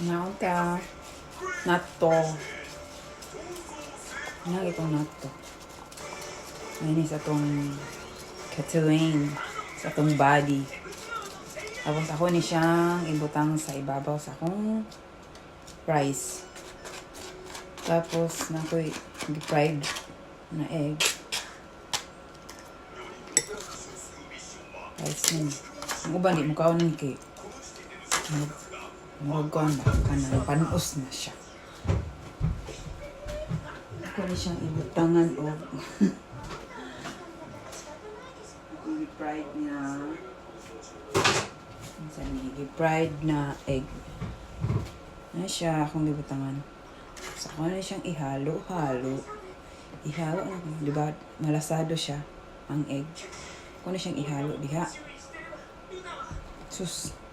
Naon ka. Natto. Nang itong natto. Ayun sa itong Catalane. Sa itong body. Tapos ako ni siyang ibutang sa ibabaw sa akong rice. Tapos na ako'y fried na egg. Rice yun. Ang uban, di mo kaunin kay murag ko na kanang panos na siya. Ako ni siyang ibutangan o i-fried na i-fried na egg. Ano siya akong ibutangan. So, ako na siyang ihalo-halo. Ihalo na, di ba? Malasado siya ang egg. Ako na siyang ihalo diha. Sus.